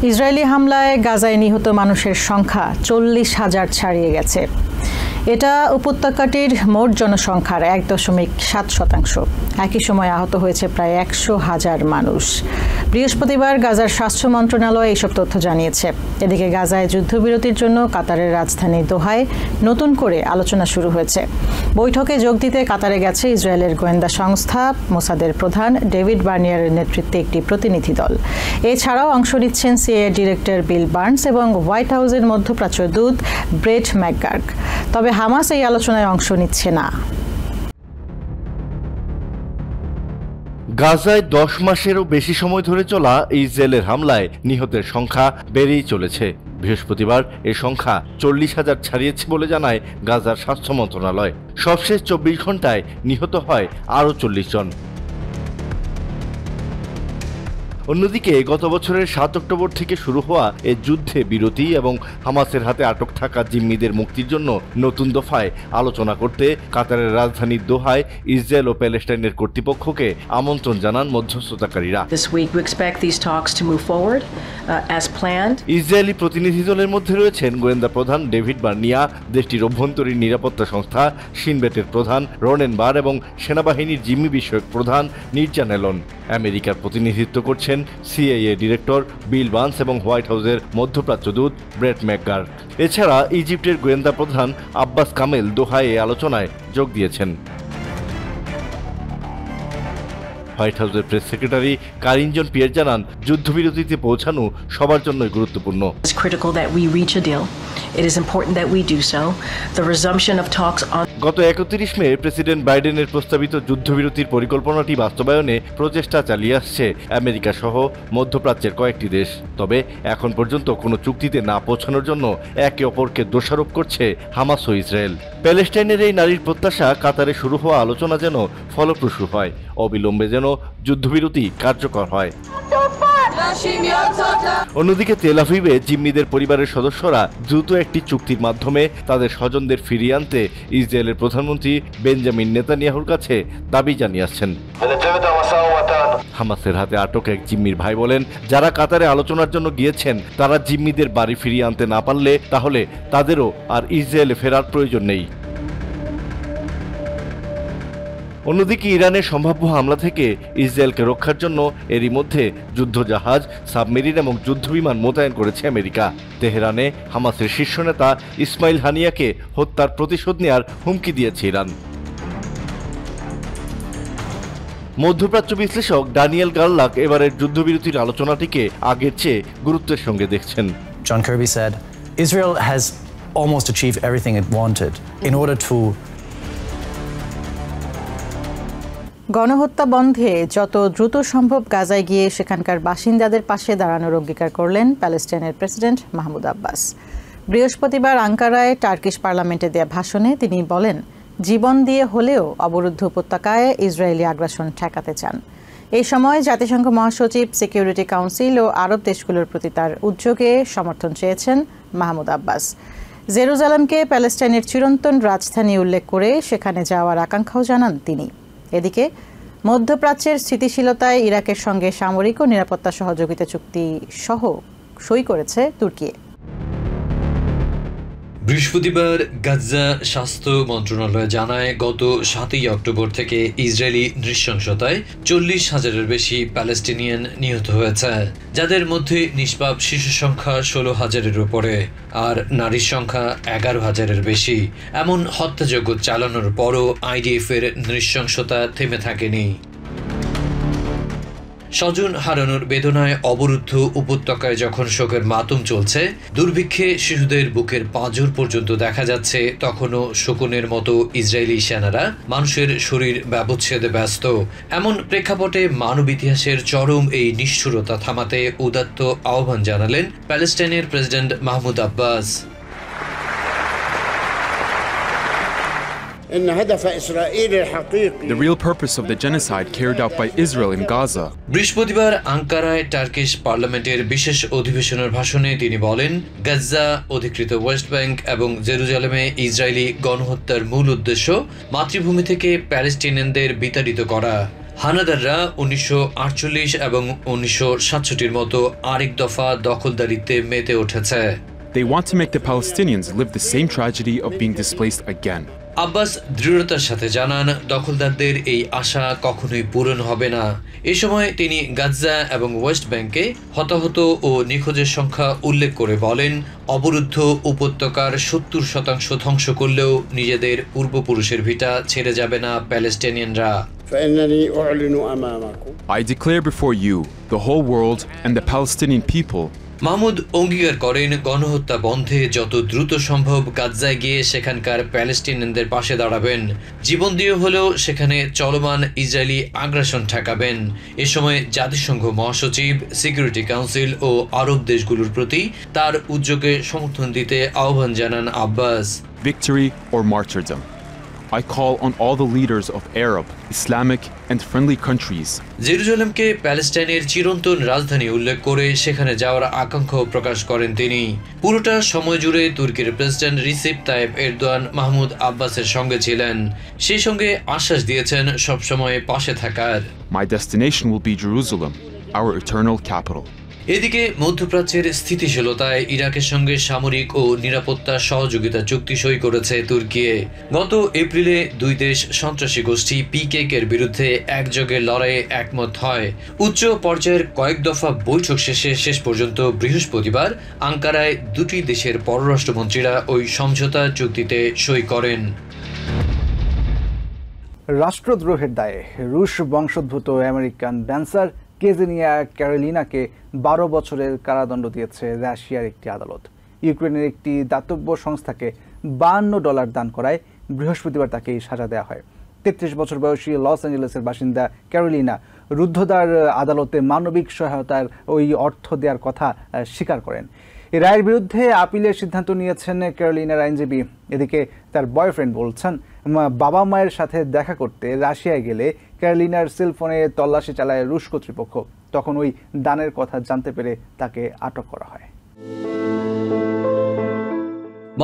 Israeli হামলায় গাজায় নিহত মানুষের সংখ্যা 40,000 ছাড়িয়ে গেছে। এটা উপত্যকাটির মোট জনসংখ্যার 1.7%। একই সময় আহত হয়েছে প্রায় 100,000 মানুষ। বৃহস্পতিবার গাজার স্বাস্থ্য মন্ত্রণালয় এইসব তথ্য জানিয়েছে। এদিকে গাজায় যুদ্ধবিরতির জন্য কাতারের রাজধানী দোহায় নতুন করে আলোচনা শুরু হয়েছে। বৈঠকে যোগ দিতে কাতারে গেছে ইসরায়েলের গোয়েন্দা সংস্থা মোসাদের প্রধান ডেভিড বার্নিয়ারের নেতৃত্বে একটি প্রতিনিধি দল। এছাড়াও অংশ নিচ্ছেন সিআইএ ডিরেক্টর বিল বার্নস এবং হোয়াইট হাউসের মধ্যপ্রাচ্য দূত ব্রেট ম্যাকগার্ক। তবে হামাস এই আলোচনায় অংশ নিচ্ছে না। গাজায় 10 মাসেরও বেশি সময় ধরে চলা ইসরায়েলের হামলায় নিহতের সংখ্যা বেড়েই চলেছে। বৃহস্পতিবার এ সংখ্যা 40,000 ছাড়িয়েছে বলে জানায় গাজার স্বাস্থ্য মন্ত্রণালয়। সবশেষ 24 ঘন্টায় নিহত হয় আরও 40 জন। অন্যদিকে গত বছরের 7 অক্টোবর থেকে শুরু হওয়া এ যুদ্ধে বিরতি এবং হামাসের হাতে আটক থাকা জিম্মিদের মুক্তির জন্য নতুন দফায় আলোচনা করতে কাতারের রাজধানী দোহায় ইসরায়েল ও প্যালেস্টাইনের কর্তৃপক্ষকে আমন্ত্রণ জানান মধ্যস্থতাকারীরা। ইসরায়েলি প্রতিনিধি দলের মধ্যে রয়েছেন গোয়েন্দা প্রধান ডেভিড বার্নিয়া, দেশটির অভ্যন্তরীণ নিরাপত্তা সংস্থা শিনবেটের প্রধান রনেন বার এবং সেনাবাহিনীর জিম্মি বিষয়ক প্রধান নির্জান এলন। আমেরিকার প্রতিনিধিত্ব করছেন সিআইএ ডিরেক্টর বিল বার্নস এবং হোয়াইট হাউসের মধ্যপ্রাচ্য দূত ব্রেট ম্যাকগার্ক। এছাড়া ইজিপ্টের গোয়েন্দা প্রধান আব্বাস কামেল দোহায় এই আলোচনায় যোগ দিয়েছেন। হোয়াইট হাউসের প্রেস সেক্রেটারি কারিন জন পিয়ের জানান, যুদ্ধবিরতিতে পৌঁছানো সবার জন্যই গুরুত্বপূর্ণ। গত 31 মে প্রেসিডেন্ট বাইডেনের প্রস্তাবিত যুদ্ধবিরতির পরিকল্পনাটি বাস্তবায়নে প্রচেষ্টা চালিয়ে আসছে আমেরিকা সহ মধ্যপ্রাচ্যের কয়েকটি দেশ। তবে এখন পর্যন্ত কোনো চুক্তিতে না পৌঁছানোর জন্য একে অপরকে দোষারোপ করছে হামাস ও ইসরায়েল। প্যালেস্টাইনের এই নারীর প্রত্যাশা কাতারে শুরু হওয়া আলোচনা যেন ফলপ্রসূ হয়, অবিলম্বে যেন যুদ্ধবিরতি কার্যকর হয়। অন্যদিকে তেল আভিভে জিম্মিদের পরিবারের সদস্যরা দ্রুত একটি চুক্তির মাধ্যমে তাদের স্বজনদের ফিরিয়ে আনতে ইসরায়েলের প্রধানমন্ত্রী বেঞ্জামিন নেতানিয়াহুর কাছে দাবি জানিয়ে আসছেন। হামাসের হাতে আটক এক জিম্মির ভাই বলেন, যারা কাতারে আলোচনার জন্য গিয়েছেন তারা জিম্মিদের বাড়ি ফিরিয়ে আনতে না পারলে তাহলে তাদেরও আর ইসরায়েলে ফেরার প্রয়োজন নেই। অন্যদিকে ইরানের সম্ভাব্য হামলা থেকে ইসরায়েলকে রক্ষার জন্য এরই মধ্যে যুদ্ধজাহাজ, সাবমেরিন এবং যুদ্ধবিমান মোতায়েন করেছে আমেরিকা। তেহরানে হামাসের শীর্ষ নেতা ইসমাইল হানিয়াকে হত্যার প্রতিশোধ নেওয়ার হুমকি দিয়েছে ইরান। মধ্যপ্রাচ্য বিশ্লেষক ড্যানিয়েল গার্লাক এবারের যুদ্ধবিরতির আলোচনাটিকে আগের চেয়ে গুরুত্বের সঙ্গে দেখছেন। John Kirby said, Israel has almost achieved everything it wanted in order to গণহত্যা বন্ধে যত দ্রুত সম্ভব গাজায় গিয়ে সেখানকার বাসিন্দাদের পাশে দাঁড়ানোর অঙ্গীকার করলেন প্যালেস্টাইনের প্রেসিডেন্ট মাহমুদ আব্বাস। বৃহস্পতিবার আঙ্কারায় টার্কিশ পার্লামেন্টে দেয়া ভাষণে তিনি বলেন, জীবন দিয়ে হলেও অবরুদ্ধ উপত্যকায় ইসরায়েলি আগ্রাসন ঠেকাতে চান। এই সময় জাতিসংঘ মহাসচিব, সিকিউরিটি কাউন্সিল ও আরব দেশগুলোর প্রতি তার উদ্যোগে সমর্থন চেয়েছেন মাহমুদ আব্বাস। জেরুজালেমকে প্যালেস্টাইনের চিরন্তন রাজধানী উল্লেখ করে সেখানে যাওয়ার আকাঙ্ক্ষাও জানান তিনি। এদিকে মধ্যপ্রাচ্যের স্থিতিশীলতায় ইরাকের সঙ্গে সামরিক ও নিরাপত্তা সহযোগিতা চুক্তি সহ সই করেছে তুর্কি। বৃহস্পতিবার গাজা স্বাস্থ্য মন্ত্রণালয় জানায়, গত 7 অক্টোবর থেকে ইসরায়েলি নৃশংসতায় 40,000-এর বেশি প্যালেস্টিনিয়ান নিহত হয়েছে, যাদের মধ্যে নিষ্পাপ শিশু সংখ্যা 16,000-এর উপরে আর নারীর সংখ্যা 11,000-এর বেশি। এমন হত্যাযজ্ঞ চালানোর পরও আইডিএফ-এর নৃশংসতা থেমে থাকেনি। স্বজন হারানোর বেদনায় অবরুদ্ধ উপত্যকায় যখন শোকের মাতম চলছে, দুর্ভিক্ষে শিশুদের বুকের পাঁজর পর্যন্ত দেখা যাচ্ছে, তখনও শকুনের মতো ইসরায়েলি সেনারা মানুষের শরীর ব্যবচ্ছেদে ব্যস্ত। এমন প্রেক্ষাপটে মানব ইতিহাসের চরম এই নিষ্ঠুরতা থামাতে উদাত্ত আহ্বান জানালেন প্যালেস্টাইনের president Mahmoud Abbas. The real purpose of the genocide carried out by Israel in Gaza. বৃহস্পতিবার আঙ্কারায় টার্কিশ পার্লামেন্টের বিশেষ অধিবেশনের ভাষণে তিনি বলেন, গাজা অধিকৃত ওয়েস্ট ব্যাংক এবং জেরুজালেমে ইসরায়েলি গণহত্যার মূল উদ্দেশ্য মাতৃভূমি থেকে প্যালেস্টিনিয়ানদের বিতাড়িত করা। হানাদাররা 1948 এবং 1967-র মতো আরেক দফা দখলদারিত্বে মেতে উঠেছে। They want to make the Palestinians live the same tragedy of being displaced again. Abbas দৃঢ়তার সাথে জানান, দখলদারদের এই আশা কখনোই পূরণ হবে না। এ সময় তিনি গাজা এবং ওয়েস্ট ব্যাংকে হতাহত ও নিখোঁজের সংখ্যা উল্লেখ করে বলেন, অবরুদ্ধ উপত্যকার 70% ধ্বংস করলেও নিজেদের পূর্বপুরুষের ভিটা ছেড়ে যাবে না প্যালেস্টিনিয়ানরা। I declare before you, the whole world, and the Palestinian people, Mahmud অঙ্গীকার করেন, গণহত্যা বন্ধে যত দ্রুত সম্ভব গাজায় গিয়ে সেখানকার প্যালেস্টিনিয়ানদের পাশে দাঁড়াবেন, জীবন দিয়ে হলেও সেখানে চলমান ইসরায়েলি আগ্রাসন ঠেকাবেন। এ সময় জাতিসংঘ মহাসচিব, সিকিউরিটি কাউন্সিল ও আরব দেশগুলোর প্রতি তার উদ্যোগে সমর্থন দিতে আহ্বান জানান Abbas. victory or martyrdom. I call on all the leaders of Arab, Islamic, and friendly countries. জেরুজালেমকে প্যালেস্টাইনের চিরন্তন রাজধানী উল্লেখ করে সেখানে যাওয়ার আকাঙ্ক্ষাও প্রকাশ করেন তিনি। পুরোটা সময় জুড়ে তুর্কির প্রেসিডেন্ট রিসেপ তাইপ এরদোয়ান মাহমুদ আব্বাসের সঙ্গে ছিলেন, সেই সঙ্গে আশ্বাস দিয়েছেন সবসময় পাশে থাকার। My destination will be Jerusalem, our eternal capital. এদিকে মধ্যপ্রাচ্যের স্থিতিশীলতায় ইরাকের সঙ্গে সামরিক ও নিরাপত্তা সহযোগিতা চুক্তি সই করেছে তুর্কি। গত এপ্রিলে দুই দেশ সন্ত্রাসী গোষ্ঠী পিকেকের বিরুদ্ধে একযোগে লড়াইয়ে একমত হয়। উচ্চ পর্যায়ের কয়েক দফা বৈঠক শেষে শেষ পর্যন্ত বৃহস্পতিবার আঙ্কারায় দুটি দেশের পররাষ্ট্রমন্ত্রীরা ওই সমঝোতা চুক্তিতে সই করেন। রাষ্ট্রদ্রোহের দায়ে রুশ বংশোদ্ভূত আমেরিকান ড্যান্সার কেজেনিয়া ক্যারোলিনাকে 12 বছরের কারাদণ্ড দিয়েছে রাশিয়ার একটি আদালত। ইউক্রেনের একটি দাতব্য সংস্থাকে $52 দান করায় বৃহস্পতিবার তাকে এই সাজা দেওয়া হয়। 33 বছর বয়সী লস অ্যাঞ্জেলেসের বাসিন্দা ক্যারোলিনা রুদ্ধদ্বার আদালতে মানবিক সহায়তার ওই অর্থ দেওয়ার কথা স্বীকার করেন। এই রায়ের বিরুদ্ধে আপিলের সিদ্ধান্ত নিয়েছেন ক্যারোলিনার আইনজীবী। এদিকে তার বয়ফ্রেন্ড বলছেন, বাবা মায়ের সাথে দেখা করতে রাশিয়ায় গেলে ক্যারোলিনার সেলফোনে তল্লাশি চালায় রুশ কর্তৃপক্ষ। তখন ওই দানের কথা জানতে পেরে তাকে আটক করা হয়।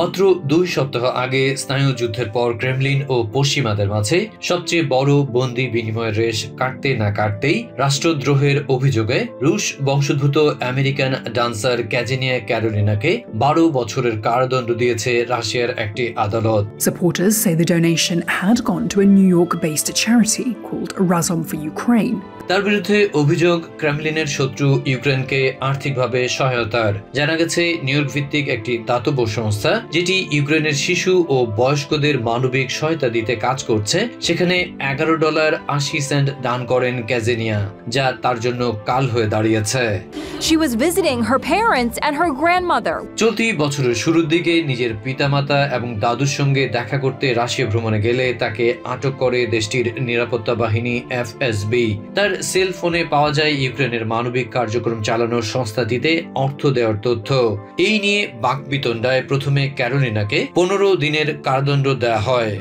মাত্র 2 সপ্তাহ আগে স্নায়ুযুদ্ধের পর ক্রেমলিন ও পশ্চিমাদের মাঝে সবচেয়ে বড় বন্দি বিনিময়ের রেশ কাটতে না কাটতেই রাষ্ট্রদ্রোহের অভিযোগে রুশ বংশোদ্ভূত আমেরিকান ডান্সার কেজেনিয়া ক্যারোলিনাকে 12 বছরের কারাদণ্ড দিয়েছে রাশিয়ার একটি আদালত। Supporters say the donation had gone to a New York-based charity called Razom for Ukraine. তার বিরুদ্ধে অভিযোগ ক্রেমলিনের শত্রু ইউক্রেনকে আর্থিকভাবে সহায়তার। জানা গেছে নিউ ইয়র্ক ভিত্তিক একটি দাতব্য সংস্থা যেটি ইউক্রেনের শিশু ও বয়স্কদের মানবিক সহায়তা দিতে কাজ করছে, সেখানে $11.80 দান করেন কেজেনিয়া, যা তার জন্য কাল হয়ে দাঁড়িয়েছে। She was visiting her parents and her grandmother. চলতি বছরের শুরুর দিকে নিজের পিতামাতা এবং দাদুর সঙ্গে দেখা করতে রাশিয়া ভ্রমণে গেলে তাকে আটক করে দেশটির নিরাপত্তা বাহিনী এফএসবি। তার সেল ফোনে পাওয়া যায় ইউক্রেনের মানবিক কার্যক্রম চালানোর সংস্থাটিতে অর্থ দেওয়ার তথ্য। এই নিয়ে বাকবিতণ্ডায় প্রথমে ক্যারোলিনাকে 15 দিনের কারাদণ্ড দেওয়া হয়।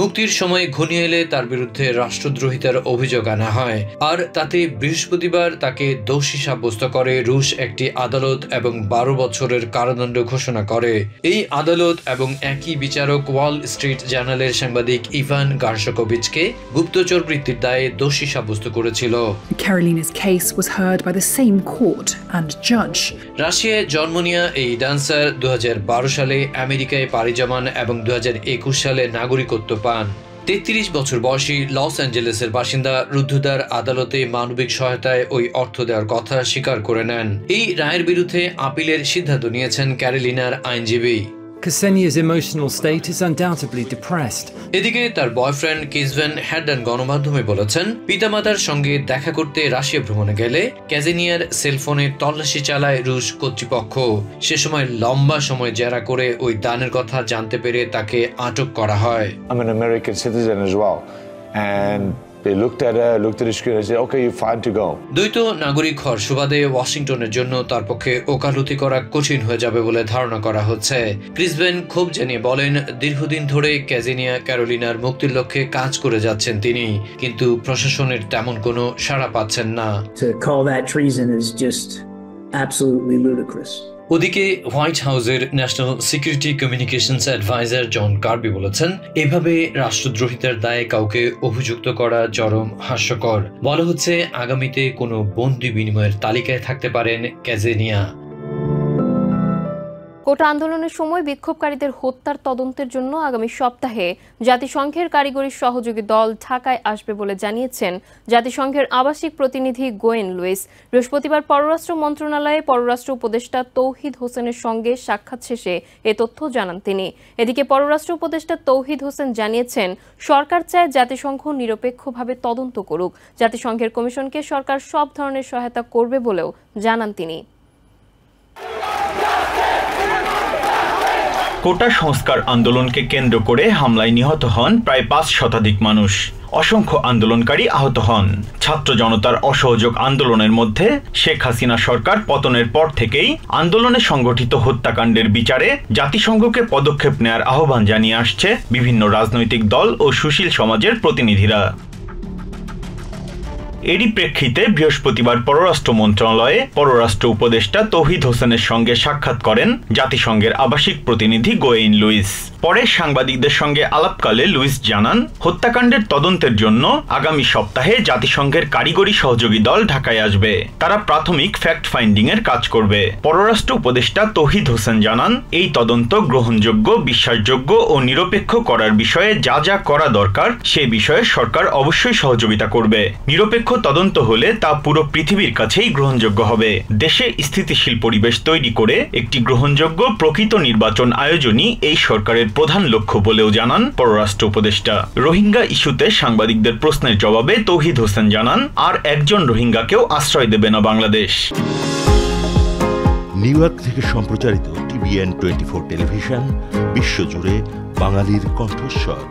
মুক্তির সময় ঘনিয়ে এলে তার বিরুদ্ধে রাষ্ট্রদ্রোহিতার অভিযোগ আনা হয়, আর তাতে বৃহস্পতিবার তাকে দোষী সাব্যস্ত করে রুশ একটি আদালত এবং 12 বছরের কারাদণ্ড ঘোষণা করে। এই আদালত এবং একই বিচারক ওয়াল স্ট্রিট জার্নালের সাংবাদিক ইভান গার্শকোভিচকে গুপ্তচর বৃত্তির দায়ে দোষী সাব্যস্ত করেছিল। Carolina's case was heard by the same court and judge. রাশিয়ায় জন্ম নেওয়া এই ডান্সার 2012 সালে আমেরিকায় পাড়ি জমান এবং 2021 সালে নাগরিকত্ব পান। 33 বছর বয়সী লস অ্যাঞ্জেলেসের বাসিন্দা রুদ্ধদ্বার আদালতে মানবিক সহায়তায় ওই অর্থ দেওয়ার কথা স্বীকার করে নেন। এই রায়ের বিরুদ্ধে আপিলের সিদ্ধান্ত নিয়েছেন ক্যারোলিনার আইনজীবী। Ksenia's emotional state is undoubtedly depressed. এদিকে তার বয়ফ্রেন্ড কিজভেন হ্যাডান গণমাধ্যমে বলেছেন, পিতামাতার সঙ্গে দেখা করতে রাশিয়া ভ্রমণে গেলে কেজেনিয়ার সেলফোনে তল্লাশি চালায় রুশ কর্তৃপক্ষ। সে সময় লম্বা সময় জেরা করে ওই দানের কথা জানতে পেরে তাকে আটক করা হয়। I'm an American citizen as well, and they looked at the screen and said, "Okay, you're fine to go." দ্বৈত নাগরিক হওয়ার সুবাদে ওয়াশিংটনের জন্য তার পক্ষে ওকালতি করা কঠিন হয়ে যাবে বলে ধারণা করা হচ্ছে। ক্রিসবেন ক্ষোভ জানিয়ে বলেন, দীর্ঘদিন ধরে কেজেনিয়া ক্যারোলিনার মুক্তির লক্ষ্যে কাজ করে যাচ্ছেন তিনি, কিন্তু প্রশাসনের তেমন কোনো সাড়া পাচ্ছেন না। To call that treason is just absolutely ludicrous. ওদিকে হোয়াইট হাউসের ন্যাশনাল সিকিউরিটি কমিউনিকেশনস অ্যাডভাইজার জন কার্বি বলেছেন, এভাবে রাষ্ট্রদ্রোহিতার দায়ে কাউকে অভিযুক্ত করা চরম হাস্যকর। বলা হচ্ছে আগামীতে কোনো বন্দি বিনিময়ের তালিকায় থাকতে পারেন ক্যাজেনিয়া। কোটা আন্দোলনের সময় বিক্ষোভকারীদের হত্যার তদন্তের জন্য আগামী সপ্তাহে জাতিসংঘের কারিগরি সহযোগী দল ঢাকায় আসবে বলে জানিয়েছেন জাতিসংঘের আবাসিক প্রতিনিধি গোয়েন লুইস। বৃহস্পতিবার পররাষ্ট্র মন্ত্রণালয়ে পররাষ্ট্র উপদেষ্টা তৌহিদ হোসেনের সঙ্গে সাক্ষাৎ শেষে এ তথ্য জানান তিনি। এদিকে পররাষ্ট্র উপদেষ্টা তৌহিদ হোসেন জানিয়েছেন, সরকার চায় জাতিসংঘ নিরপেক্ষভাবে তদন্ত করুক। জাতিসংঘের কমিশনকে সরকার সব ধরনের সহায়তা করবে বলেও জানান তিনি। কোটা সংস্কার আন্দোলনকে কেন্দ্র করে হামলায় নিহত হন প্রায় ৫ শতাধিক মানুষ। অসংখ্য আন্দোলনকারী আহত হন। ছাত্র জনতার অসহযোগ আন্দোলনের মধ্যে শেখ হাসিনা সরকার পতনের পর থেকেই আন্দোলনে সংগঠিত হত্যাকাণ্ডের বিচারে জাতিসংঘকে পদক্ষেপ নেয়ার আহ্বান জানিয়ে আসছে বিভিন্ন রাজনৈতিক দল ও সুশীল সমাজের প্রতিনিধিরা। এরই প্রেক্ষিতে বৃহস্পতিবার পররাষ্ট্র মন্ত্রণালয়ে পররাষ্ট্র উপদেষ্টা তৌহিদ হোসেনের সঙ্গে সাক্ষাৎ করেন জাতিসংঘের আবাসিক প্রতিনিধি গোয়েন লুইস। পরে সাংবাদিকদের সঙ্গে আলাপকালে লুইস জানান, হত্যাকাণ্ডের তদন্তের জন্য আগামী সপ্তাহে জাতিসংঘের কারিগরি সহযোগী দল ঢাকায় আসবে। তারা প্রাথমিক ফ্যাক্ট ফাইন্ডিং এর কাজ করবে। পররাষ্ট্র উপদেষ্টা তৌহিদ হোসেন জানান, এই তদন্ত গ্রহণযোগ্য, বিশ্বাসযোগ্য ও নিরপেক্ষ করার বিষয়ে যা যা করা দরকার সে বিষয়ে সরকার অবশ্যই সহযোগিতা করবে। নিরপেক্ষ তদন্ত হলে তা পুরো পৃথিবীর কাছেই গ্রহণযোগ্য হবে। দেশে স্থিতিশীল পরিবেশ তৈরি করে একটি গ্রহণযোগ্য প্রকৃত নির্বাচন আয়োজনই এই সরকারের প্রধান লক্ষ্য বলেও জানান পররাষ্ট্র উপদেষ্টা। রোহিঙ্গা ইস্যুতে সাংবাদিকদের প্রশ্নের জবাবে তৌহিদ হোসেন জানান, আর একজন রোহিঙ্গাকেও আশ্রয় দেবে না বাংলাদেশ। নিউ ইয়র্ক থেকে সম্প্রচারিত TVN 24 টেলিভিশন বিশ্বজুড়ে বাঙালির কণ্ঠস্বর।